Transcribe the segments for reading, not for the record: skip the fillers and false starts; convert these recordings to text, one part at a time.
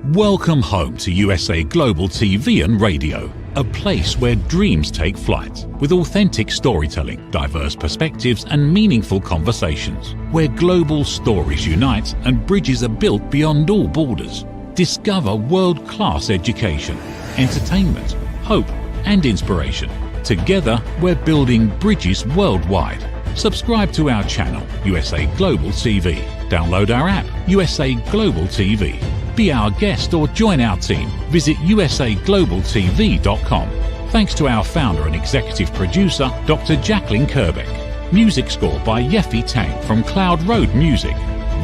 Welcome home to USA Global TV and Radio, a place where dreams take flight, with authentic storytelling, diverse perspectives and meaningful conversations, where global stories unite and bridges are built beyond all borders. Discover world-class education, entertainment, hope and inspiration. Together, we're building bridges worldwide. Subscribe to our channel, USA Global TV. Download our app, USA Global TV. Be our guest or join our team. Visit usaglobaltv.com. Thanks to our founder and executive producer, Dr. Jacqueline Kerbeck. Music score by Yeffy Tang from Cloud Road Music.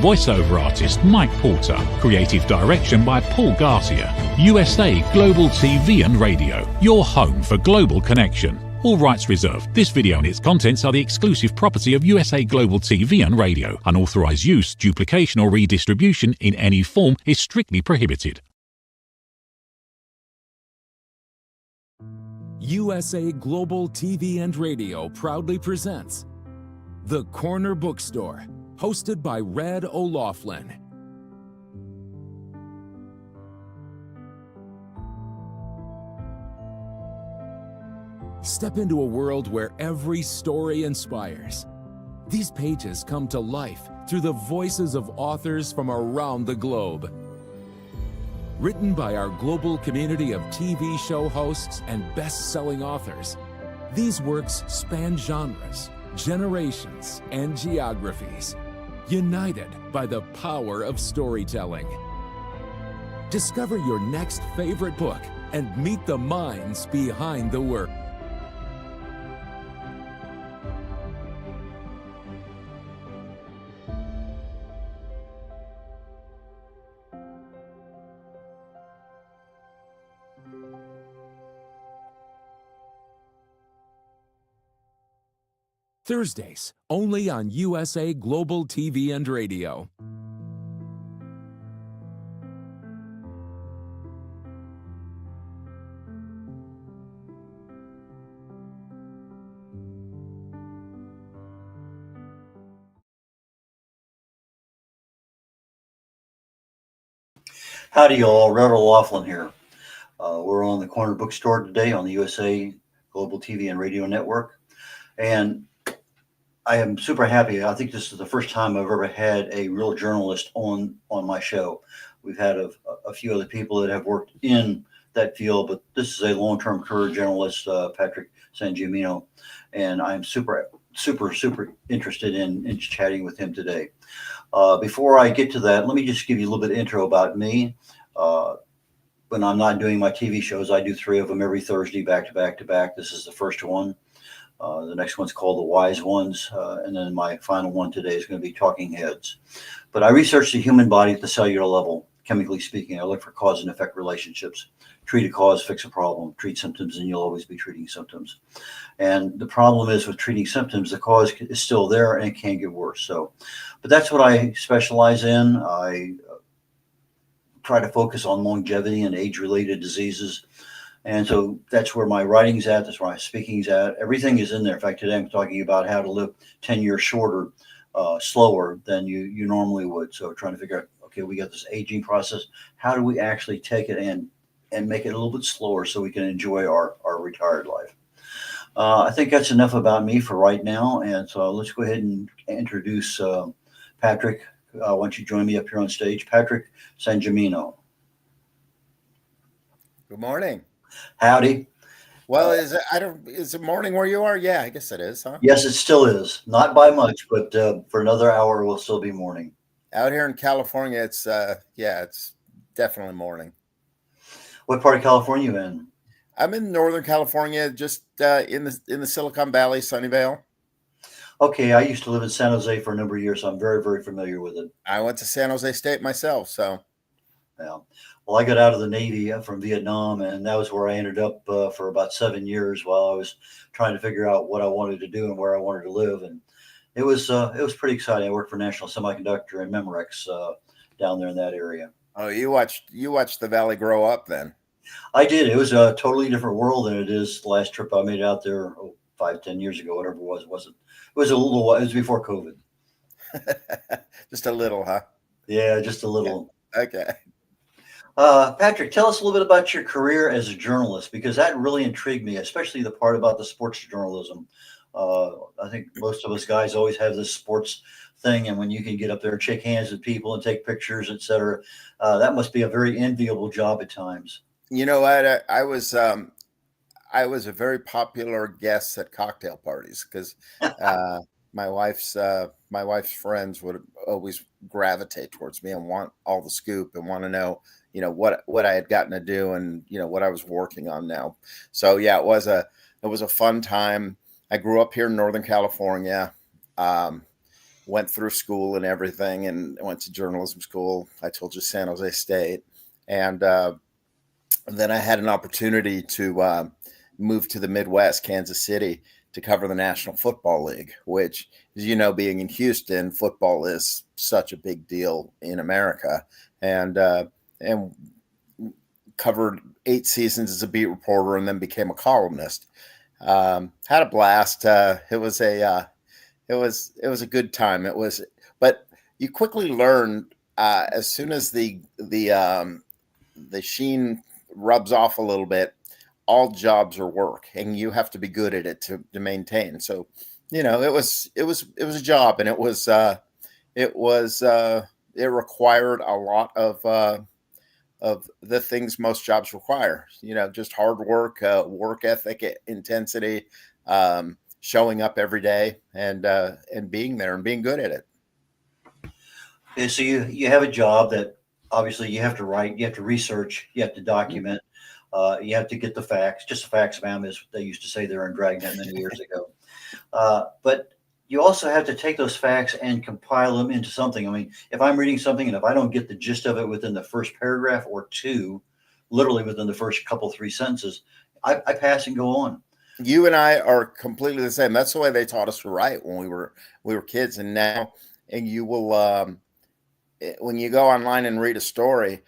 Voiceover artist Mike Porter. Creative direction by Paul Garcia. USA Global TV and Radio. Your home for global connection. All rights reserved. This video and its contents are the exclusive property of USA Global TV and Radio. Unauthorized use, duplication or redistribution in any form is strictly prohibited. USA Global TV and Radio proudly presents The Corner Bookstore, hosted by Red O'Loughlin. Step into a world where every story inspires. These pages come to life through the voices of authors from around the globe. Written by our global community of TV show hosts and best-selling authors, these works span genres, generations, and geographies, united by the power of storytelling. Discover your next favorite book and meet the minds behind the work. Thursdays, only on USA Global TV and Radio. Howdy y'all, Red O'Loughlin here. We're on the Corner Bookstore today on the USA Global TV and Radio Network. And I am super happy. I think this is the first time I've ever had a real journalist on my show. We've had a few other people that have worked in that field, but this is a long-term career journalist, Patrick Sangimino, and I'm super interested in chatting with him today. Before I get to that, let me just give you a little bit of intro about me. When I'm not doing my TV shows, I do 3 of them every Thursday, back to back to back. This is the first one. The next one's called The Wise Ones, and then my final one today is going to be Talking Heads. But I research the human body at the cellular level, chemically speaking. I look for cause and effect relationships. Treat a cause, fix a problem. Treat symptoms, and you'll always be treating symptoms. And the problem is with treating symptoms, the cause is still there and it can get worse. But that's what I specialize in. I try to focus on longevity and age-related diseases. And so that's where my writing's at. That's where my speaking's at. Everything is in there. In fact, today I'm talking about how to live 10 years shorter, slower than you normally would. So trying to figure out, okay, we got this aging process. How do we actually take it and make it a little bit slower so we can enjoy our retired life? I think that's enough about me for right now. And so let's go ahead and introduce Patrick. Why don't you join me up here on stage? Patrick Sangimino. Good morning. Howdy. Well, is it morning where you are? Yeah, I guess it is, huh? Yes, it still is. Not by much, but for another hour, we'll still be morning. Out here in California, it's definitely morning. What part of California are you in? I'm in Northern California, just in the Silicon Valley, Sunnyvale. Okay, I used to live in San Jose for a number of years, so I'm very, very familiar with it. I went to San Jose State myself, so. Yeah. Well, I got out of the Navy from Vietnam, and that was where I ended up for about 7 years while I was trying to figure out what I wanted to do and where I wanted to live. And it was pretty exciting. I worked for National Semiconductor and Memorex down there in that area. Oh, you watched the valley grow up then? I did. It was a totally different world than it is the last trip I made out there 5-10 years ago, whatever it was. It was a little while. It was before COVID. Just a little, huh? Yeah, just a little. Okay. Patrick, tell us a little bit about your career as a journalist, because that really intrigued me, especially the part about the sports journalism. I think most of us guys always have this sports thing, and when you can get up there and shake hands with people and take pictures, etc., that must be a very enviable job at times. You know what? I was a very popular guest at cocktail parties because uh, my wife's friends would always gravitate towards me and want all the scoop and want to know, what I had gotten to do and what I was working on now. So yeah, it was a fun time. I grew up here in Northern California. Um, Went through school and everything, and went to journalism school. I told you San Jose State, and then I had an opportunity to move to the Midwest, Kansas City, to cover the National Football League, which, as you know, being in Houston, football is such a big deal in America, and covered 8 seasons as a beat reporter, and then became a columnist. Had a blast. It was a good time. But you quickly learn as soon as the sheen rubs off a little bit, all jobs are work, and you have to be good at it to maintain. So, it was a job, and it required a lot of the things most jobs require. Just hard work, work ethic, intensity, showing up every day, and being there and being good at it. Okay, so you have a job that obviously you have to write, you have to research, you have to document, you have to get the facts, just the facts, ma'am, as they used to say there in Dragnet many years ago. But you also have to take those facts and compile them into something. I mean, if I'm reading something and if I don't get the gist of it within the first paragraph or two, literally within the first couple, three sentences, I pass and go on. You and I are completely the same. That's the way they taught us to write when we were kids, and now, and you will when you go online and read a story,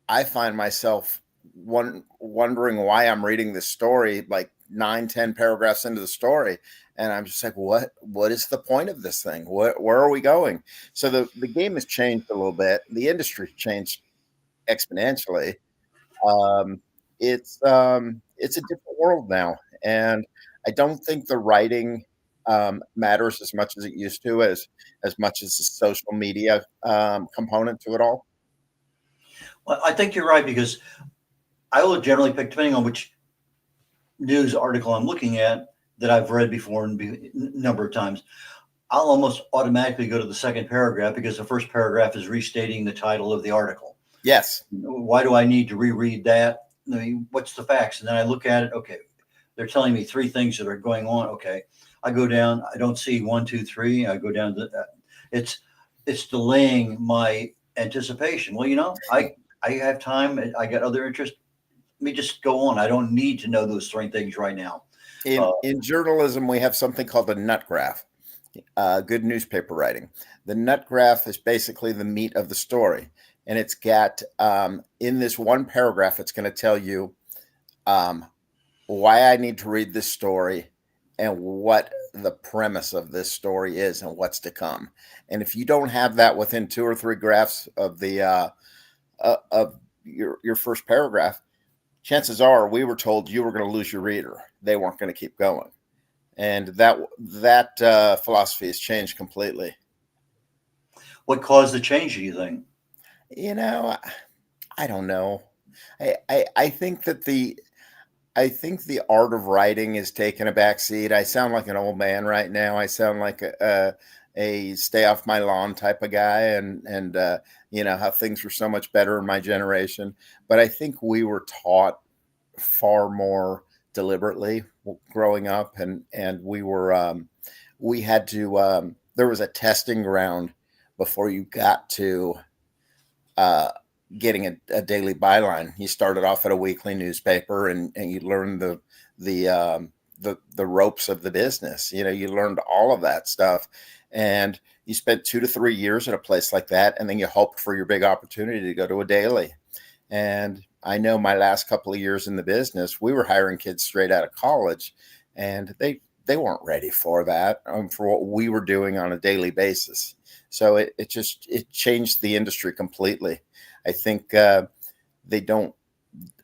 I find myself wondering why I'm reading this story like 9, 10 paragraphs into the story. And I'm just like, what is the point of this thing? Where are we going? So the game has changed a little bit. The industry changed exponentially. Um, it's a different world now. And I don't think the writing matters as much as it used to, as much as the social media component to it all. Well, I think you're right, because I will generally pick, depending on which news article I'm looking at that I've read before and number of times, I'll almost automatically go to the second paragraph because the first paragraph is restating the title of the article. Yes. Why do I need to reread that? I mean, what's the facts? And then I look at it. Okay, they're telling me three things that are going on. Okay, I go down. I don't see one, two, three. I go down to it's delaying my anticipation. Well, I have time. I got other interests. Let me just go on. I don't need to know those three things right now. In journalism, we have something called a nut graph. Good newspaper writing. The nut graph is basically the meat of the story, and it's got in this one paragraph, it's going to tell you why I need to read this story and what the premise of this story is and what's to come. And if you don't have that within 2 or 3 graphs of the of your first paragraph, chances are we were told you were going to lose your reader. They weren't going to keep going. And that philosophy has changed completely. What caused the change, do you think? I don't know. I think that I think the art of writing is taking a back seat. I sound like an old man right now. I sound like a stay off my lawn type of guy, and how things were so much better in my generation. But I think we were taught far more deliberately growing up, and we had to there was a testing ground before you got to getting a daily byline. You started off at a weekly newspaper, and you learned the ropes of the business. You learned all of that stuff, and you spent 2 to 3 years at a place like that, and then you hoped for your big opportunity to go to a daily. And I know my last couple of years in the business, we were hiring kids straight out of college, and they weren't ready for that, for what we were doing on a daily basis. So it changed the industry completely. I think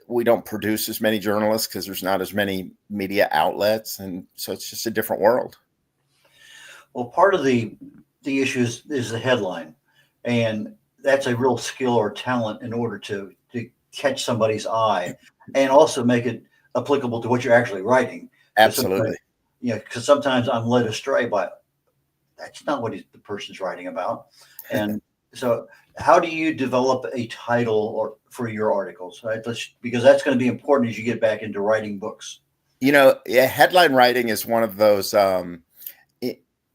we don't produce as many journalists because there's not as many media outlets, and so it's just a different world. Well, part of the issue is the headline, and that's a real skill or talent in order to catch somebody's eye, and also make it applicable to what you're actually writing. Absolutely. Because sometimes I'm led astray by that's not what the person's writing about, and so how do you develop a title for your articles? Right, because that's going to be important as you get back into writing books. Headline writing is one of those.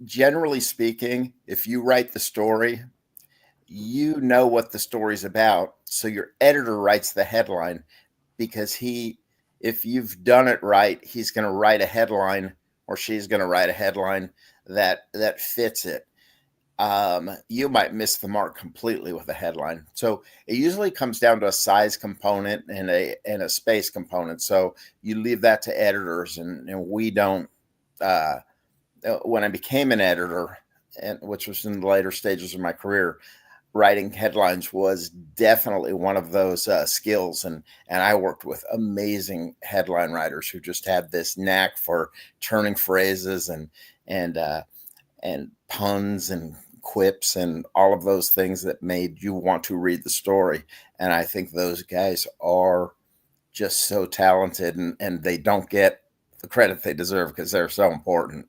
Generally speaking, if you write the story, you know what the story's about. So your editor writes the headline because if you've done it right, he's going to write a headline, or she's going to write a headline that fits it. You might miss the mark completely with a headline. So it usually comes down to a size component and a space component. So you leave that to editors, and we don't. When I became an editor, which was in the later stages of my career, writing headlines was definitely one of those skills. And I worked with amazing headline writers who just had this knack for turning phrases and puns and quips and all of those things that made you want to read the story. And I think those guys are just so talented, and they don't get the credit they deserve because they're so important.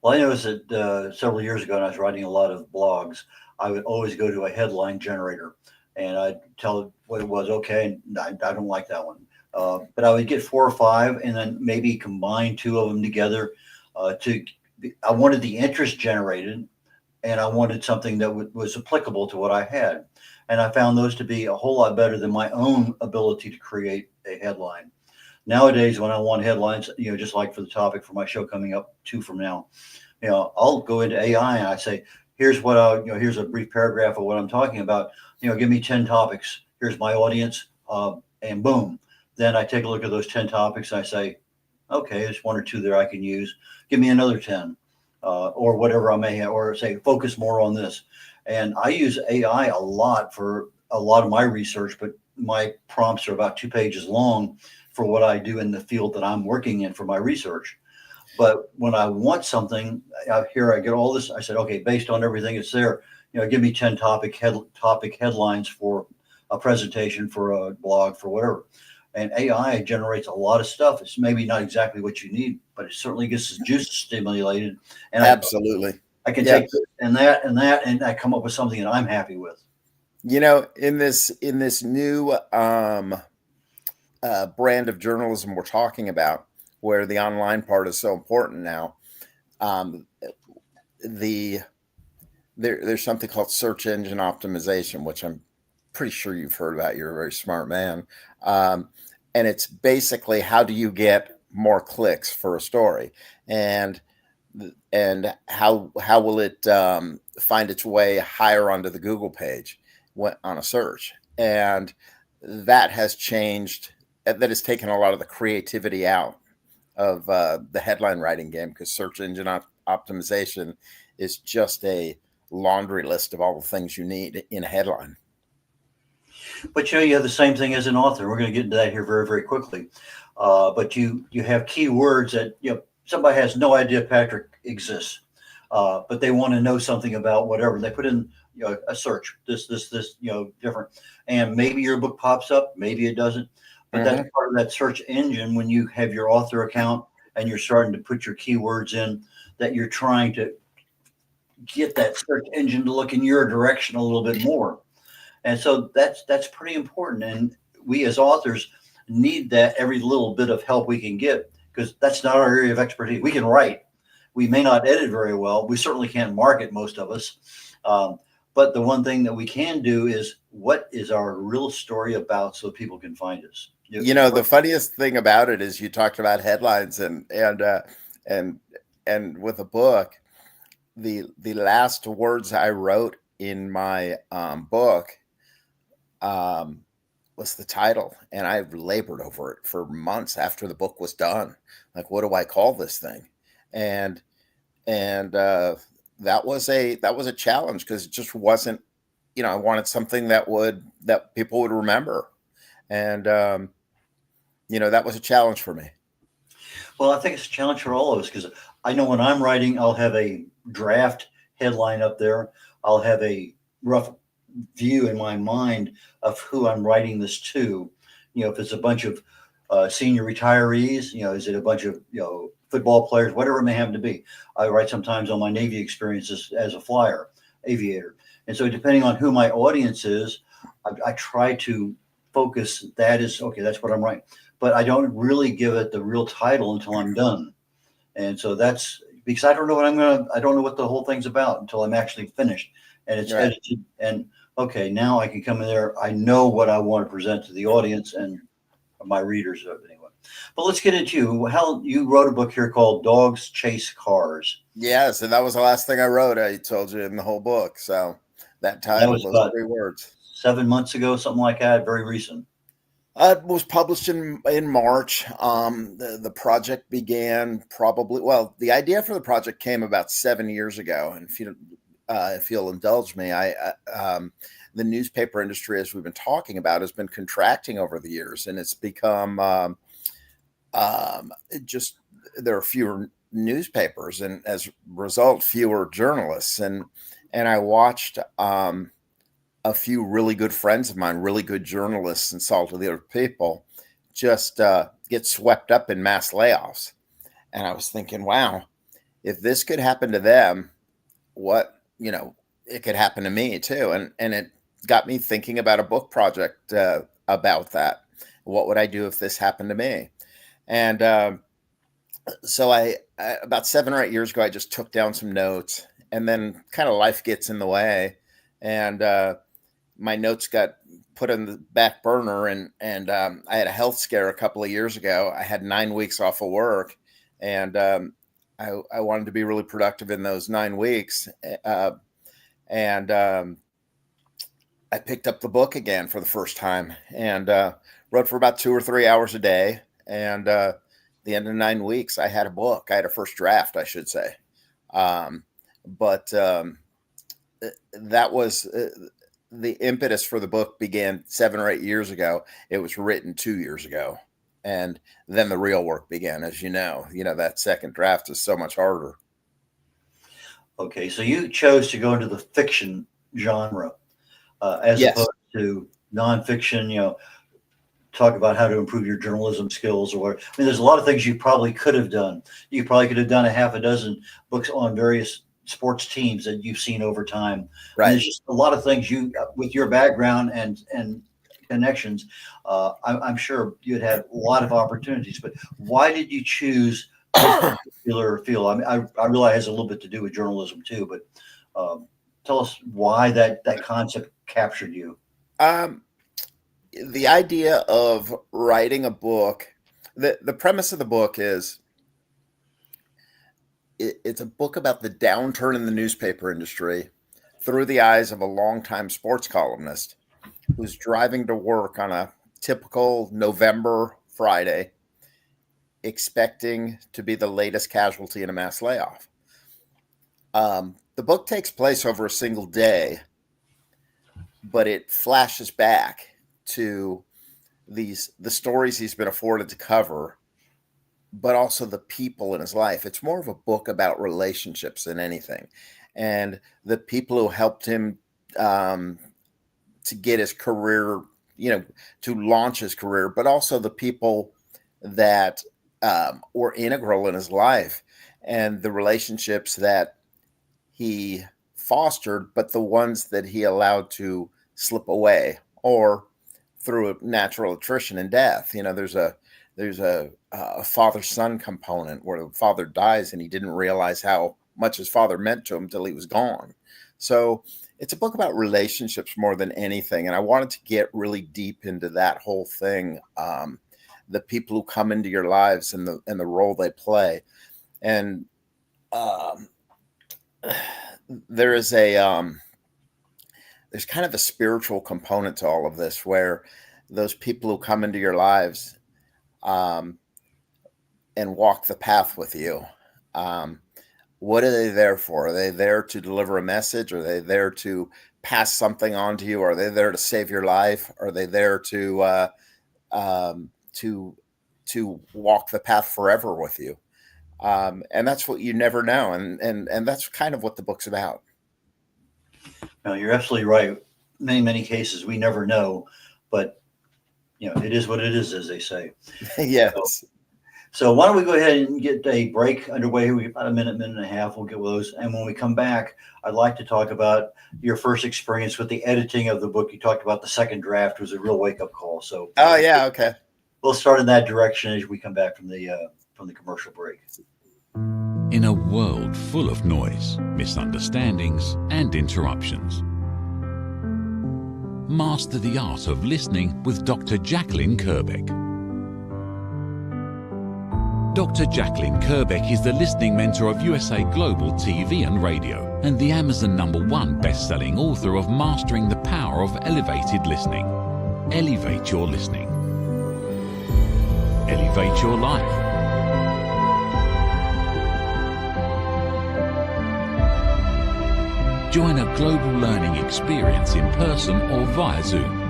Well, I noticed that several years ago, when I was writing a lot of blogs, I would always go to a headline generator, and I'd tell it what it was. Okay, I don't like that one, but I would get 4 or 5, and then maybe combine 2 of them together. I wanted the interest generated, and I wanted something that was applicable to what I had, and I found those to be a whole lot better than my own ability to create a headline. Nowadays, when I want headlines, just like for the topic for my show coming up 2 from now, I'll go into AI and I say, here's here's a brief paragraph of what I'm talking about. Give me 10 topics. Here's my audience, and boom. Then I take a look at those 10 topics. And I say, okay, there's 1 or 2 there I can use. Give me another 10, or whatever I may have, or say focus more on this. And I use AI a lot for a lot of my research, but my prompts are about 2 pages long for what I do in the field that I'm working in for my research. But when I want something, here I get all this. I said, okay, based on everything that's there, give me 10 topic headlines for a presentation, for a blog, for whatever. And AI generates a lot of stuff. It's maybe not exactly what you need, but it certainly gets the juices stimulated. And absolutely, I can take this and that and that, and I come up with something that I'm happy with. In this new brand of journalism we're talking about, where the online part is so important now, there's something called search engine optimization, which I'm pretty sure you've heard about. You're a very smart man. And it's basically, how do you get more clicks for a story, and how will it find its way higher onto the Google page on a search? And that has changed. That has taken a lot of the creativity out of the headline writing game, because search engine optimization is just a laundry list of all the things you need in a headline. But you have the same thing as an author. We're going to get into that here very, very quickly. But you have keywords that somebody has no idea Patrick exists, but they want to know something about whatever. They put in a search, this different, and maybe your book pops up, maybe it doesn't. But that's part of that search engine. When you have your author account and you're starting to put your keywords in, that you're trying to get that search engine to look in your direction a little bit more. And so that's pretty important. And we as authors need that every little bit of help we can get, because that's not our area of expertise. We can write. We may not edit very well. We certainly can't market, most of us. But the one thing that we can do is, what is our real story about, so people can find us. The funniest thing about it is, you talked about headlines and with a book, the last words I wrote in my book was the title, and I labored over it for months after the book was done. Like, what do I call this thing? And that was a challenge, because it just wasn't I wanted something that people would remember. And, that was a challenge for me. Well, I think it's a challenge for all of us because I know when I'm writing, I'll have a draft headline up there. I'll have a rough view in my mind of who I'm writing this to. If it's a bunch of senior retirees, is it a bunch of football players, whatever it may happen to be. I write sometimes on my Navy experiences as a flyer, aviator, and so depending on who my audience is, I try to focus. That is okay. That's what I'm writing, but I don't really give it the real title until I'm done, and so that's because I don't know I don't know what the whole thing's about until I'm actually finished and it's Right. edited and okay, now I can come in there. I know what I want to present to the audience and my readers anyway. But let's get into you. How you wrote a book here called Dogs Chase Cars. Yes, and that was the last thing I wrote. I told you in the whole book. So that And that title, was those about 3 words. 7 months ago, something like that, very recent. It was published in March. The project began the idea for the project came about 7 years ago. And if you'll indulge me, the newspaper industry, as we've been talking about, has been contracting over the years, and it's become just there are fewer newspapers, and as a result, fewer journalists. And I watched a few really good friends of mine, really good journalists and salt of the earth people, just get swept up in mass layoffs. And I was thinking, wow, if this could happen to them, it could happen to me too. And it got me thinking about a book project about that. What would I do if this happened to me? And so I about 7 or 8 years ago, I just took down some notes, and then kind of life gets in the way. And my notes got put on the back burner, and I had a health scare a couple of years ago. I had 9 weeks off of work, and I wanted to be really productive in those 9 weeks. And I picked up the book again for the first time and wrote for about 2 or 3 hours a day. And the end of 9 weeks, I had a book. I had a first draft, I should say. But that was the impetus for the book began 7 or 8 years ago. It was written 2 years ago. And then the real work began, as you know. That second draft is so much harder. Okay, so you chose to go into the fiction genre as Yes. opposed to nonfiction, talk about how to improve your journalism skills or whatever. I mean, there's a lot of things you probably could have done. You probably could have done a half a dozen books on various sports teams that you've seen over time. Right. And there's just a lot of things with your background and connections, I'm sure you'd have a lot of opportunities. But why did you choose this particular field? I mean, I realize it has a little bit to do with journalism too, but tell us why that concept captured you. The idea of writing a book, the premise of the book is it's a book about the downturn in the newspaper industry through the eyes of a longtime sports columnist who's driving to work on a typical November Friday, expecting to be the latest casualty in a mass layoff. The book takes place over a single day, but it flashes back to the stories he's been afforded to cover, but also the people in his life. It's more of a book about relationships than anything, and the people who helped him to get his career, to launch his career, but also the people that were integral in his life and the relationships that he fostered, but the ones that he allowed to slip away or through natural attrition and death. There's a father-son component where the father dies and he didn't realize how much his father meant to him till he was gone. So it's a book about relationships more than anything. And I wanted to get really deep into that whole thing. The people who come into your lives and the role they play. And there's kind of a spiritual component to all of this, where those people who come into your lives and walk the path with you, what are they there for? Are they there to deliver a message? Are they there to pass something on to you? Are they there to save your life? Are they there to walk the path forever with you? And that's what you never know. And that's kind of what the book's about. No, you're absolutely right. Many cases we never know, but it is what it is, as they say. Yes. So why don't we go ahead and get a break underway? We about a minute and a half. We'll get with those. And when we come back, I'd like to talk about your first experience with the editing of the book. You talked about the second draft was a real wake-up call. So oh yeah, okay. We'll start in that direction as we come back from the commercial break. In a world full of noise, misunderstandings, and interruptions, master the art of listening with Dr. Jacqueline Kerbeck. Dr. Jacqueline Kerbeck is the listening mentor of USA Global TV and Radio and the Amazon #1 best-selling author of Mastering the Power of Elevated Listening. Elevate your listening. Elevate your life. Join a global learning experience in person or via Zoom.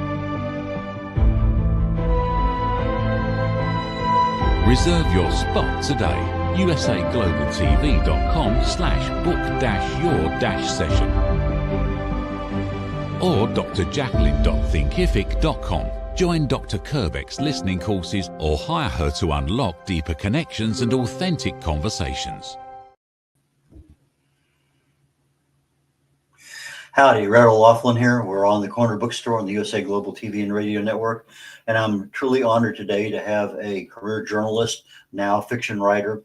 Reserve your spot today. usaglobaltv.com/book-your-session or drjacqueline.thinkific.com. Join Dr. Kerbeck's listening courses or hire her to unlock deeper connections and authentic conversations. Howdy, Randall Laughlin here. We're on the Corner Bookstore on the USA Global TV and Radio Network, and I'm truly honored today to have a career journalist, now fiction writer,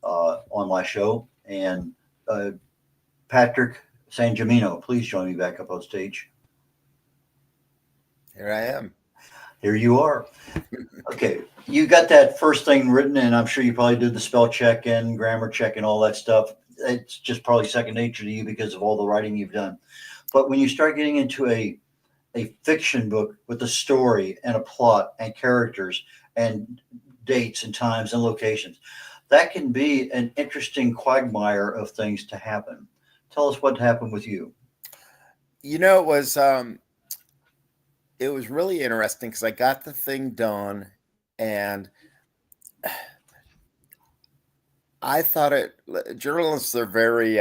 on my show, and Patrick Sangimino. Please join me back up on stage. Here I am. Here you are. Okay, you got that first thing written, and I'm sure you probably did the spell check and grammar check and all that stuff. It's just probably second nature to you because of all the writing you've done. But when you start getting into a fiction book with a story and a plot and characters and dates and times and locations, that can be an interesting quagmire of things to happen. Tell us what happened with you. It was really interesting because I got the thing done, and I thought journalists are very,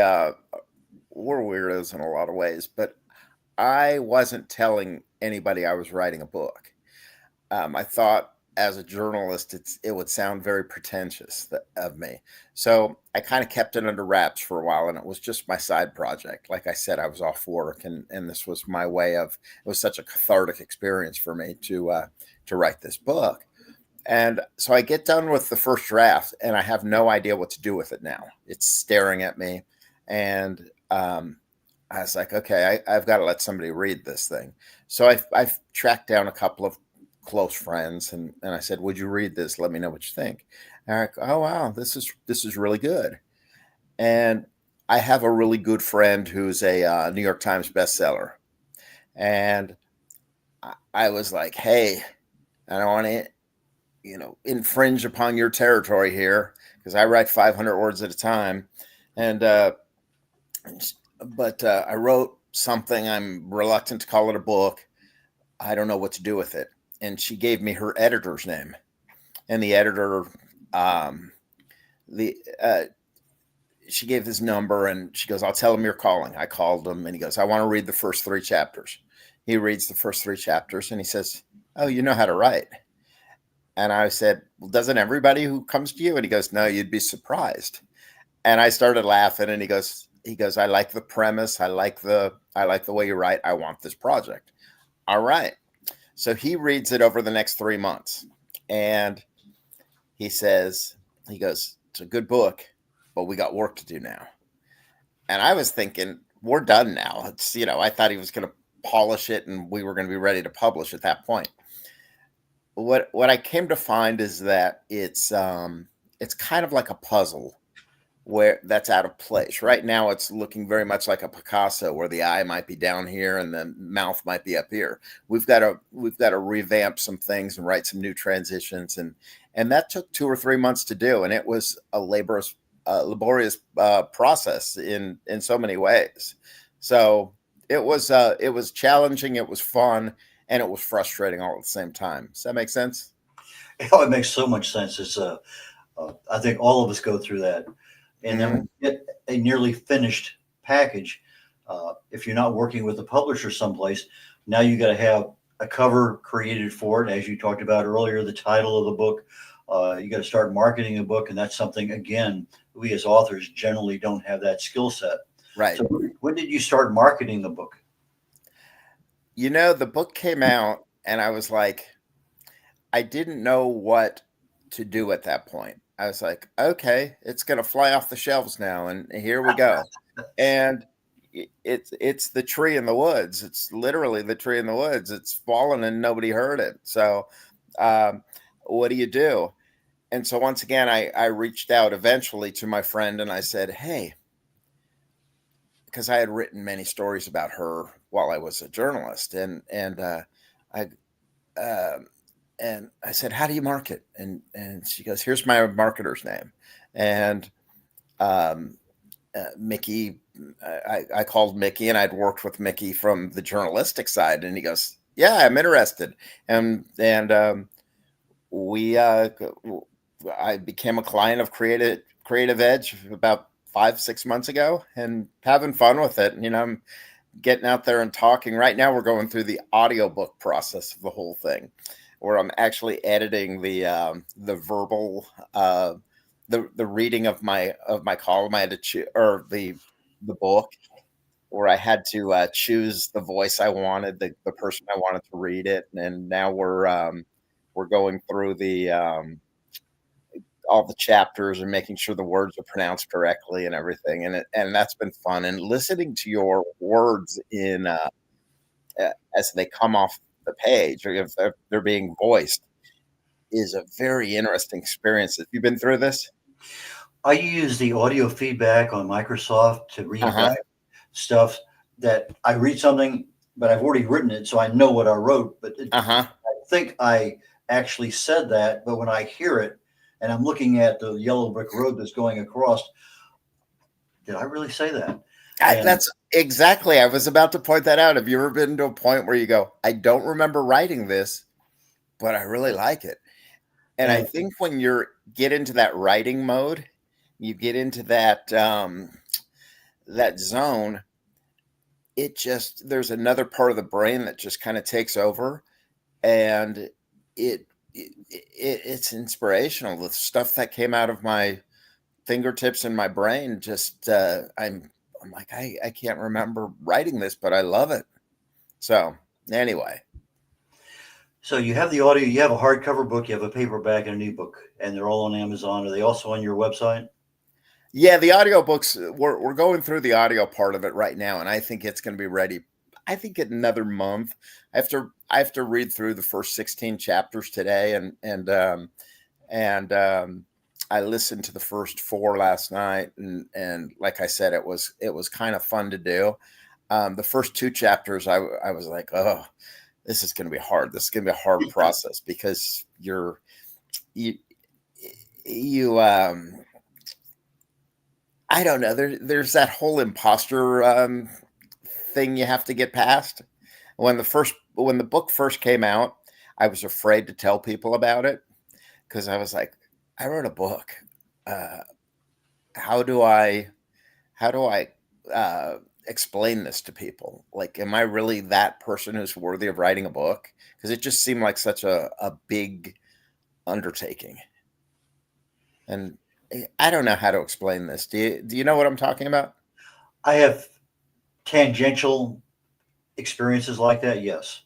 we're weirdos in a lot of ways, but I wasn't telling anybody I was writing a book. I thought as a journalist, it would sound very pretentious of me. So I kind of kept it under wraps for a while, and it was just my side project. Like I said, I was off work, and this was my way of, it was such a cathartic experience for me to write this book. And so I get done with the first draft, and I have no idea what to do with it now. It's staring at me. And I was like, okay, I've got to let somebody read this thing. So I've tracked down a couple of close friends, and I said, would you read this? Let me know what you think. And they're like, oh, wow, this is really good. And I have a really good friend who's a New York Times bestseller. And I was like, hey, I don't want to infringe upon your territory here, because I write 500 words at a time. And but I wrote something. I'm reluctant to call it a book. I don't know what to do with it. And she gave me her editor's name, and the editor, she gave his number, and she goes, I'll tell him you're calling. I called him, and he goes, I want to read the first 3 chapters. He reads the first 3 chapters, and he says, oh, you know how to write. And I said, well, doesn't everybody who comes to you? And he goes, no, you'd be surprised. And I started laughing, and he goes, I like the premise. I like the way you write. I want this project. All right. So he reads it over the next 3 months, and he goes, it's a good book, but we got work to do now. And I was thinking, we're done now. It's, I thought he was going to polish it, and we were going to be ready to publish at that point. What I came to find is that it's kind of like a puzzle where that's out of place. Right now, it's looking very much like a Picasso, where the eye might be down here and the mouth might be up here. We've got to revamp some things and write some new transitions, and that took 2 or 3 months to do, and it was a laborious process in so many ways. So it was challenging, it was fun, and it was frustrating all at the same time. Does that make sense? Oh, it makes so much sense. It's I think all of us go through that, and then Hmm. when you get a nearly finished package, if you're not working with a publisher someplace, now you got to have a cover created for it, as you talked about earlier, the title of the book. You got to start marketing the book, and that's something again we as authors generally don't have that skill set. Right. So when did you start marketing the book? You know, the book came out, and I was like, I didn't know what to do at that point. I was like, okay, it's going to fly off the shelves now, and here we go. And it's the tree in the woods. It's literally the tree in the woods. It's fallen and nobody heard it. So, um, what do you do? And so once again, I reached out eventually to my friend and I said, hey, because I had written many stories about her while I was a journalist, I um, and I said, how do you market? And she goes, here's my marketer's name. And um, Mickey, I called Mickey, and I'd worked with Mickey from the journalistic side, and he goes, yeah, I'm interested. And we I became a client of Creative Edge about 5-6 months ago, and having fun with it. You know, I'm getting out there and talking. Right now we're going through the audiobook process of the whole thing, where I'm actually editing the verbal the reading of my column. I had to choose, or the book, where I had to choose the voice I wanted, the person I wanted to read it. And now we're going through the all the chapters and making sure the words are pronounced correctly and everything. And that's been fun. And listening to your words in as they come off the page, or if they're being voiced, is a very interesting experience. Have you been through this? I use the audio feedback on Microsoft to read Uh-huh. back stuff that I read something, but I've already written it, so I know what I wrote. But Uh-huh. I think I actually said that, but when I hear it and I'm looking at the yellow brick road that's going across, did I really say that? And That's exactly. I was about to point that out. Have you ever been to a point where you go, I don't remember writing this, but I really like it? And I and think when you're get into that writing mode, you get into that zone, it just there's another part of the brain that just kind of takes over, and it's inspirational. The stuff that came out of my fingertips and my brain, just I'm like, I can't remember writing this, but I love it. So anyway, so you have the audio, you have a hardcover book, you have a paperback and an ebook, and they're all on Amazon. Are they also on your website? yeah, the audiobooks, we're going through the audio part of it right now, and I think it's going to be ready. I think in another month. I have to read through the first 16 chapters today, and I listened to the first 4 last night, and like I said, it was kind of fun to do. The first 2 chapters, I was like, oh, this is going to be hard. This is going to be a hard process, because you you I don't know. There's that whole imposter thing you have to get past. When the book first came out, I was afraid to tell people about it, because I was like, I wrote a book. Uh, how do I how do I explain this to people? Like, am I really that person who's worthy of writing a book? Because it just seemed like such a big undertaking, and I don't know how to explain this. Do you know what I'm talking about? I have tangential experiences like that, yes.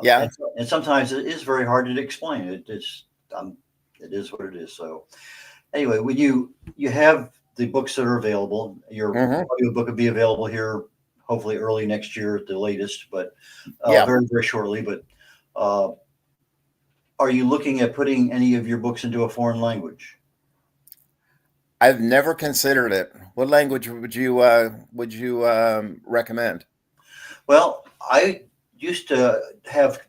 Yeah. And sometimes it is very hard to explain. It is what it is. So anyway, when you have the books that are available, your Hmm. audiobook will be available here hopefully early next year at the latest, but Yeah. very, very shortly. But uh, are you looking at putting any of your books into a foreign language? I've never considered it. What language would you recommend? Well, I used to have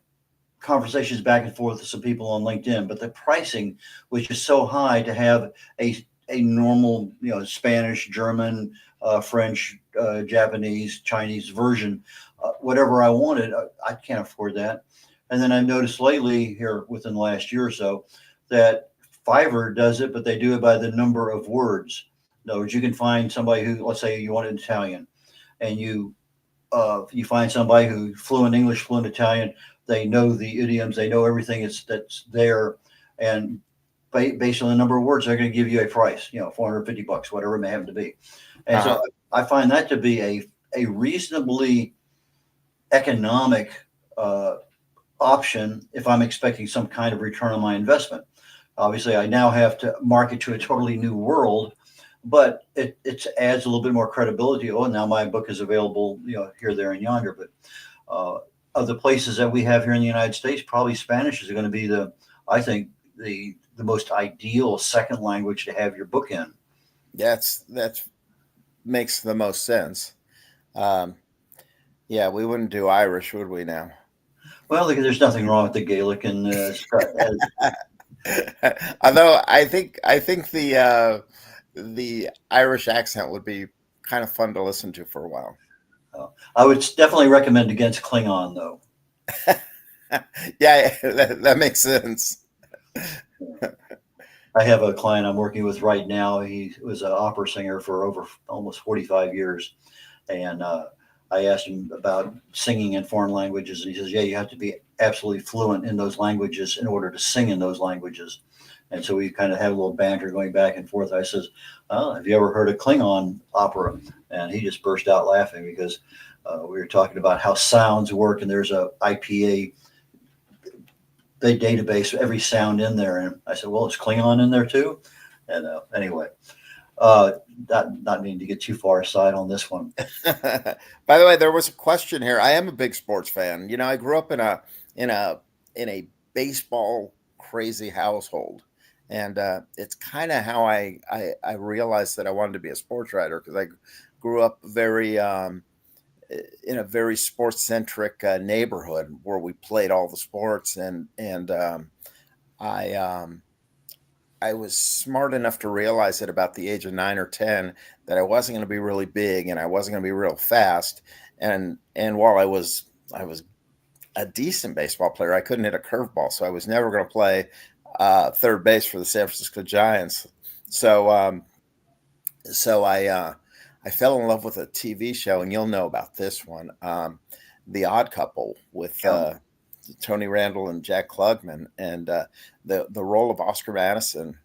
conversations back and forth with some people on LinkedIn, but the pricing was just so high to have a normal, Spanish, German, French, Japanese, Chinese version, whatever I wanted. I can't afford that. And then I noticed lately here within the last year or so that Fiverr does it, but they do it by the number of words. In other words, you can find somebody who, let's say you want it in Italian, and you find somebody who fluent English, fluent Italian. They know the idioms, they know everything that's there, and based on the number of words, they're going to give you a price. $450, whatever it may happen to be. And so I find that to be a reasonably economic option if I'm expecting some kind of return on my investment. Obviously, I now have to market to a totally new world, but it adds a little bit more credibility. Oh, now my book is available, here, there, and yonder. But of the places that we have here in the United States, probably Spanish is going to be I think the most ideal second language to have your book in. That makes the most sense. Yeah, we wouldn't do Irish, would we now? Well, there's nothing wrong with the Gaelic and although I think the Irish accent would be kind of fun to listen to for a while. I would definitely recommend against Klingon, though. Yeah, that makes sense. I have a client I'm working with right now. He was an opera singer for over almost 45 years. And I asked him about singing in foreign languages. And he says, yeah, you have to be absolutely fluent in those languages in order to sing in those languages. And so we kind of had a little banter going back and forth. I says, have you ever heard of Klingon opera? And he just burst out laughing because we were talking about how sounds work. And there's a IPA database, every sound in there. And I said, well, is Klingon in there too? And anyway, not meaning to get too far aside on this one. By the way, there was a question here. I am a big sports fan. I grew up in a baseball crazy household. And it's kind of how I realized that I wanted to be a sports writer, because I grew up in a very sports centric neighborhood where we played all the sports, and I was smart enough to realize at about the age of 9 or 10 that I wasn't going to be really big and I wasn't going to be real fast. And while I was a decent baseball player, I couldn't hit a curveball, so I was never going to play third base for the San Francisco Giants. So I fell in love with a TV show, and you'll know about this one, The Odd Couple, with Tony Randall and Jack Klugman, and the role of Oscar Madison,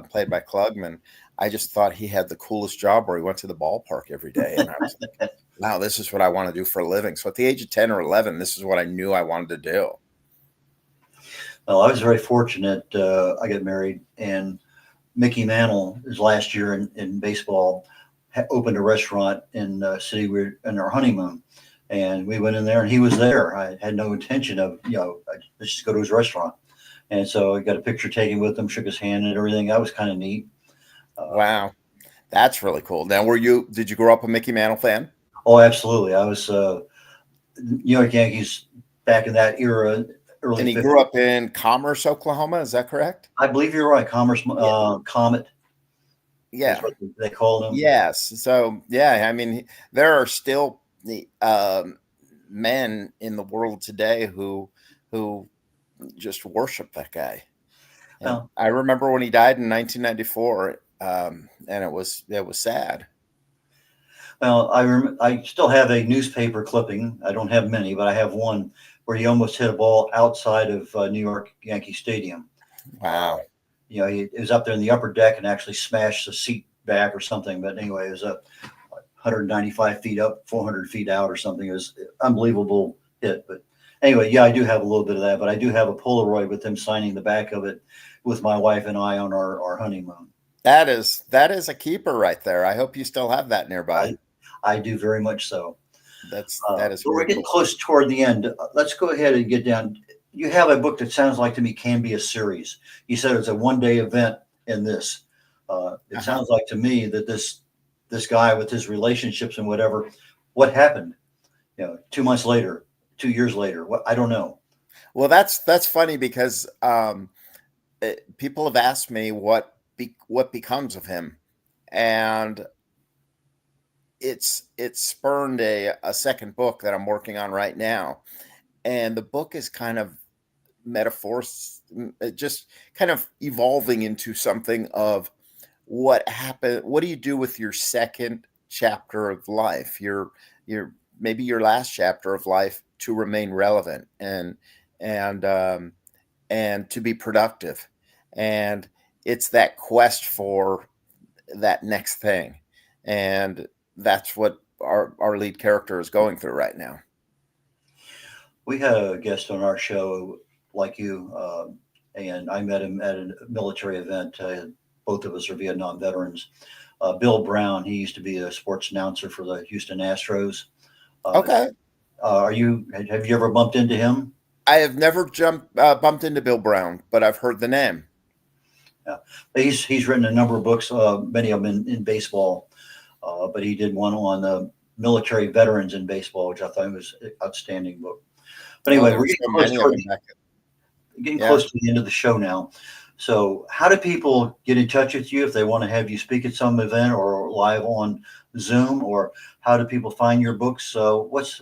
played by Klugman. I just thought he had the coolest job, where he went to the ballpark every day, and I was like, wow, this is what I want to do for a living. So at the age of 10 or 11, this is what I knew I wanted to do. Well, I was very fortunate. I got married, and Mickey Mantle, his last year in baseball, opened a restaurant in the city. We were in our honeymoon, and we went in there, and he was there. I had no intention of, let's just go to his restaurant. And so I got a picture taken with him, shook his hand and everything. That was kind of neat. Wow. That's really cool. Now, did you grow up a Mickey Mantle fan? Oh, absolutely. I was New York Yankees back in that era. Early and he 50s. Grew up in Commerce, Oklahoma. Is that correct? I believe you're right. Commerce, Comet. Yeah. That's what they called him. Yes. So, yeah, I mean, there are still men in the world today who just worship that guy. Well, I remember when he died in 1994, and it was sad. Well, I still have a newspaper clipping. I don't have many, but I have one where he almost hit a ball outside of New York Yankee Stadium. Wow. He was up there in the upper deck and actually smashed the seat back or something. But anyway, it was up 195 feet up, 400 feet out or something. It was an unbelievable hit. But anyway, yeah, I do have a little bit of that. But I do have a Polaroid with him signing the back of it with my wife and I on our honeymoon. That is a keeper right there. I hope you still have that nearby. I do very much so. That is. We're getting close toward the end. Let's go ahead and get down. You have a book that sounds like to me can be a series. You said it's a one-day event in this. It sounds like to me that this guy with his relationships and whatever, what happened? 2 months later, 2 years later, what, I don't know. Well, that's funny because people have asked me what what becomes of him. And it's spurned a second book that I'm working on right now. And the book is kind of metaphors, just kind of evolving into something of what happened. What do you do with your second chapter of life? Your maybe your last chapter of life to remain relevant and to be productive. And it's that quest for that next thing. And that's what our lead character is going through right now. We had a guest on our show like you, and I met him at a military event. Both of us are Vietnam veterans. Bill Brown, he used to be a sports announcer for the Houston Astros. Okay. Have you ever bumped into him? I have never bumped into Bill Brown, but I've heard the name. Yeah, he's written a number of books, many of them in baseball, but he did one on military veterans in baseball, which I thought was an outstanding book. But anyway, we're getting close to the end of the show now. So how do people get in touch with you if they want to have you speak at some event or live on Zoom, or how do people find your books? So what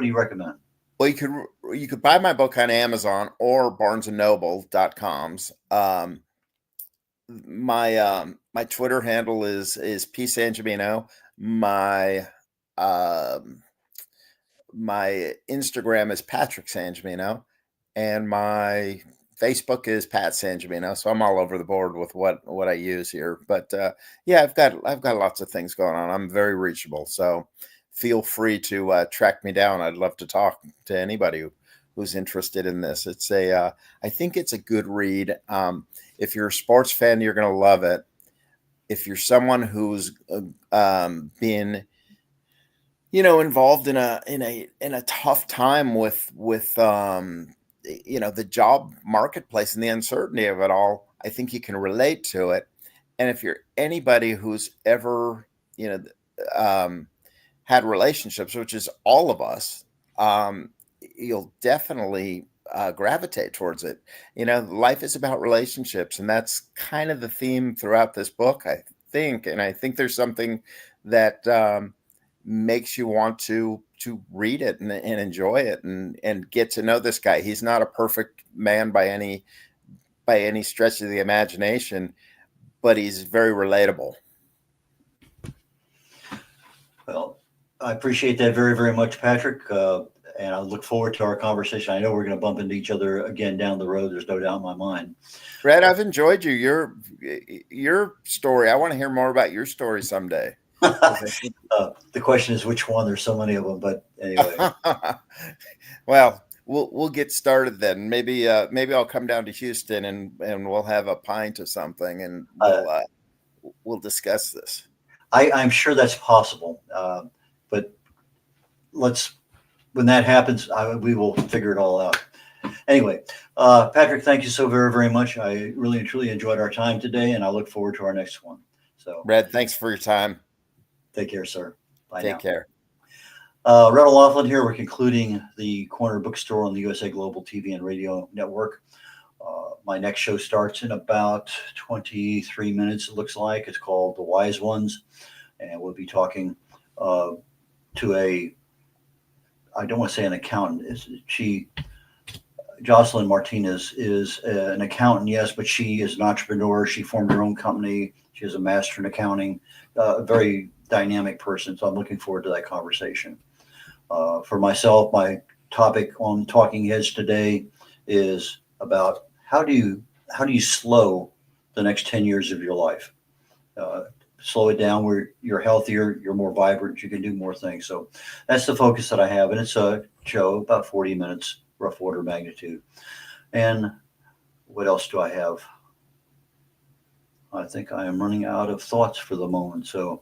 do you recommend? Well, you could buy my book on Amazon or barnesandnoble.coms. My Twitter handle is P Sangimino. My Instagram is Patrick Sangimino, and my Facebook is Pat Sangimino. So I'm all over the board with what I use here. But yeah, I've got lots of things going on. I'm very reachable. So feel free to track me down. I'd love to talk to anybody who's interested in this. It's I think it's a good read. If you're a sports fan, you're going to love it. If you're someone who's been, involved in a tough time with the job marketplace and the uncertainty of it all, I think you can relate to it. And if you're anybody who's ever, had relationships, which is all of us, you'll definitely gravitate towards it. Life is about relationships, and that's kind of the theme throughout this book, I think. And I think there's something that makes you want to read it and enjoy it and get to know this guy. He's not a perfect man by any stretch of the imagination, but he's very relatable. Well, I appreciate that very, very much, Patrick. And I look forward to our conversation. I know we're going to bump into each other again down the road. There's no doubt in my mind. Brad, I've enjoyed you. Your story. I want to hear more about your story someday. The question is which one. There's so many of them, but anyway. Well, we'll get started then. Maybe I'll come down to Houston and we'll have a pint or something, and we'll discuss this. I'm sure that's possible, but when that happens, we will figure it all out. Anyway, Patrick, thank you so very, very much. I really and truly enjoyed our time today, and I look forward to our next one. So, Red, thanks for your time. Take care, sir. Bye. Take care. Red O'Loughlin here. We're concluding the Corner Bookstore on the USA Global TV and Radio Network. My next show starts in about 23 minutes, it looks like. It's called The Wise Ones, and we'll be talking to I don't want to say an accountant. Jocelyn Martinez is an accountant, yes, but she is an entrepreneur. She formed her own company. She has a master in accounting, a very dynamic person. So I'm looking forward to that conversation. For myself, my topic on Talking Heads today is about how do you slow the next 10 years of your life? Slow it down where you're healthier, you're more vibrant, you can do more things. So that's the focus that I have. And it's a show about 40 minutes, rough order magnitude. And what else do I have? I think I am running out of thoughts for the moment. So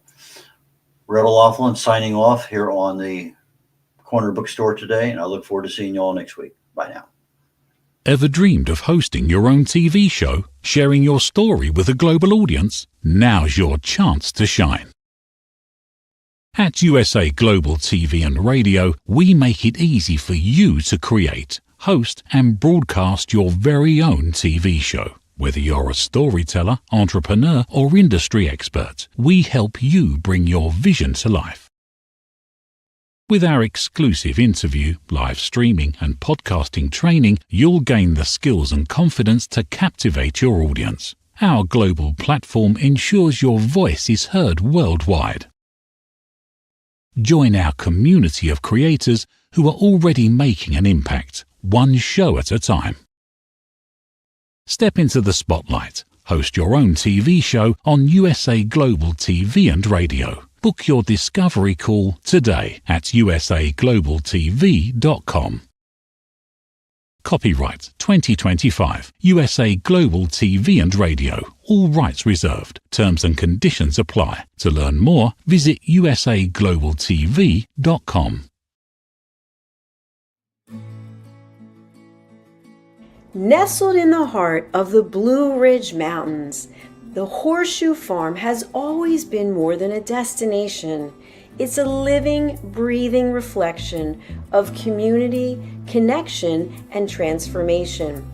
Red O'Loughlin signing off here on the Corner Bookstore today. And I look forward to seeing you all next week. Bye now. Ever dreamed of hosting your own TV show, sharing your story with a global audience? Now's your chance to shine. At USA Global TV and Radio, we make it easy for you to create, host, and broadcast your very own TV show. Whether you're a storyteller, entrepreneur, or industry expert, we help you bring your vision to life. With our exclusive interview, live streaming, and podcasting training, you'll gain the skills and confidence to captivate your audience. Our global platform ensures your voice is heard worldwide. Join our community of creators who are already making an impact, one show at a time. Step into the spotlight. Host your own TV show on USA Global TV and Radio. Book your discovery call today at usaglobaltv.com. Copyright 2025 USA Global TV and Radio. All rights reserved. Terms and conditions apply. To learn more, visit usaglobaltv.com. Nestled in the heart of the Blue Ridge Mountains, the Horseshoe Farm has always been more than a destination. It's a living, breathing reflection of community, connection, and transformation.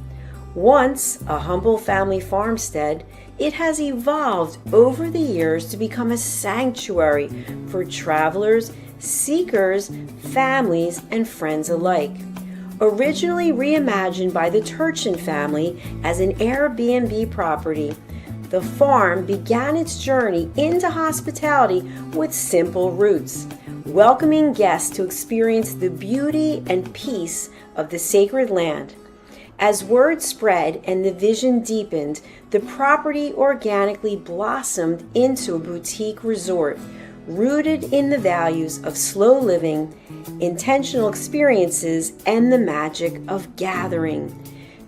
Once a humble family farmstead, it has evolved over the years to become a sanctuary for travelers, seekers, families, and friends alike. Originally reimagined by the Turchin family as an Airbnb property, the farm began its journey into hospitality with simple roots, welcoming guests to experience the beauty and peace of the sacred land. As word spread and the vision deepened, the property organically blossomed into a boutique resort, rooted in the values of slow living, intentional experiences, and the magic of gathering.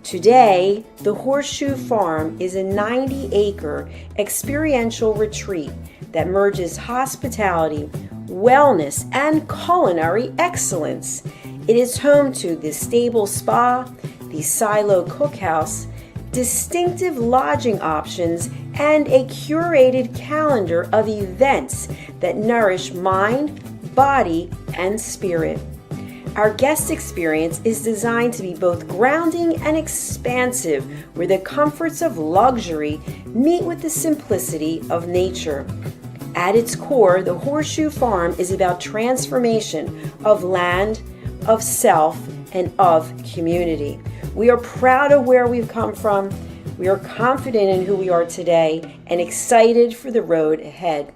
Today, the Horseshoe Farm is a 90-acre experiential retreat that merges hospitality, wellness, and culinary excellence. It is home to the Stable Spa, the Silo Cookhouse, distinctive lodging options, and a curated calendar of events that nourish mind, body, and spirit. Our guest experience is designed to be both grounding and expansive, where the comforts of luxury meet with the simplicity of nature. At its core, the Horseshoe Farm is about transformation of land, of self, and of community. We are proud of where we've come from. We are confident in who we are today and excited for the road ahead.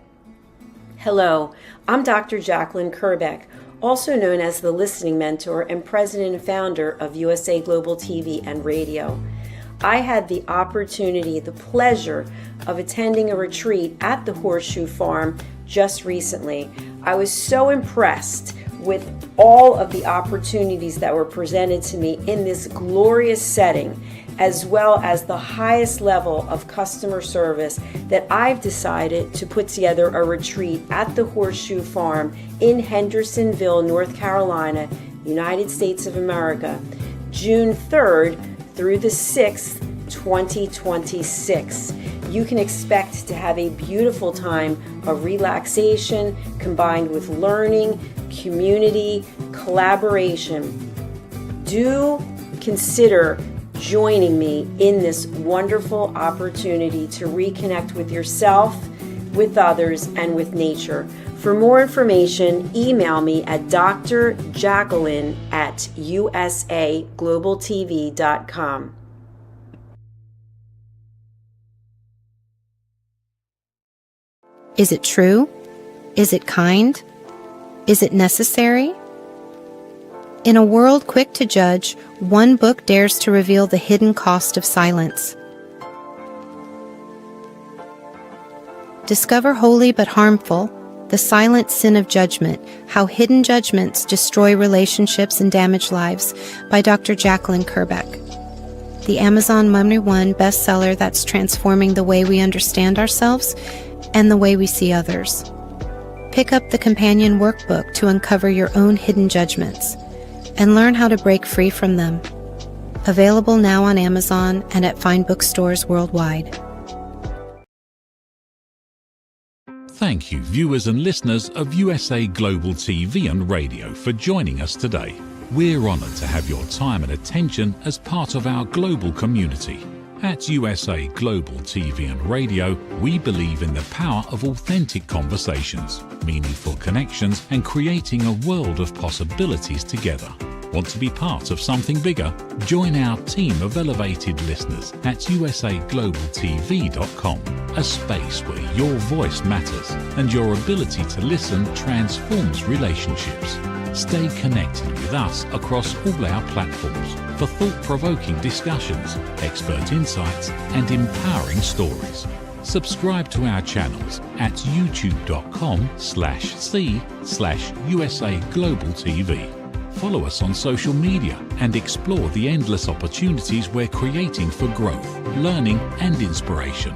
Hello, I'm Dr. Jacqueline Kerbeck, also known as the Listening Mentor and President and Founder of USA Global TV and Radio. I had the opportunity, the pleasure of attending a retreat at the Horseshoe Farm just recently. I was so impressed with all of the opportunities that were presented to me in this glorious setting, as well as the highest level of customer service, that I've decided to put together a retreat at the Horseshoe Farm in Hendersonville, North Carolina, United States of America, June 3rd through the 6th, 2026. You can expect to have a beautiful time of relaxation combined with learning, community, collaboration. Do consider joining me in this wonderful opportunity to reconnect with yourself, with others, and with nature. For more information, email me at drjacqueline@usaglobaltv.com. Is it true? Is it kind? Is it necessary? In a world quick to judge, one book dares to reveal the hidden cost of silence. Discover Holy but Harmful, The Silent Sin of Judgment, How Hidden Judgments Destroy Relationships and Damage Lives by Dr. Jacqueline Kerbeck. The Amazon #1 bestseller that's transforming the way we understand ourselves and the way we see others. Pick up the companion workbook to uncover your own hidden judgments and learn how to break free from them. Available now on Amazon and at fine bookstores worldwide. Thank you, viewers and listeners of USA Global TV and Radio, for joining us today. We're honored to have your time and attention as part of our global community. At USA Global TV and Radio, we believe in the power of authentic conversations, meaningful connections, and creating a world of possibilities together. Want to be part of something bigger? Join our team of elevated listeners at usaglobaltv.com, a space where your voice matters and your ability to listen transforms relationships. Stay connected with us across all our platforms for thought-provoking discussions, expert insights, and empowering stories. Subscribe to our channels at youtube.com/c/USA Global TV. Follow us on social media and explore the endless opportunities we're creating for growth, learning, and inspiration.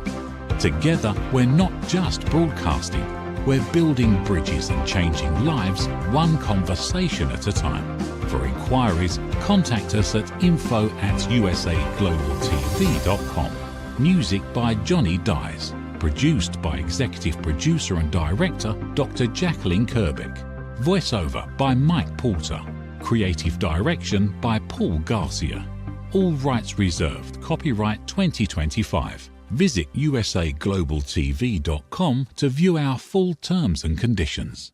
Together, we're not just broadcasting, we're building bridges and changing lives one conversation at a time. For inquiries, contact us at info@usaglobaltv.com. Music by Johnny Dyes. Produced by Executive Producer and Director Dr. Jacqueline Kerbeck. Voiceover by Mike Porter. Creative Direction by Paul Garcia. All rights reserved. Copyright 2025. Visit usaglobaltv.com to view our full terms and conditions.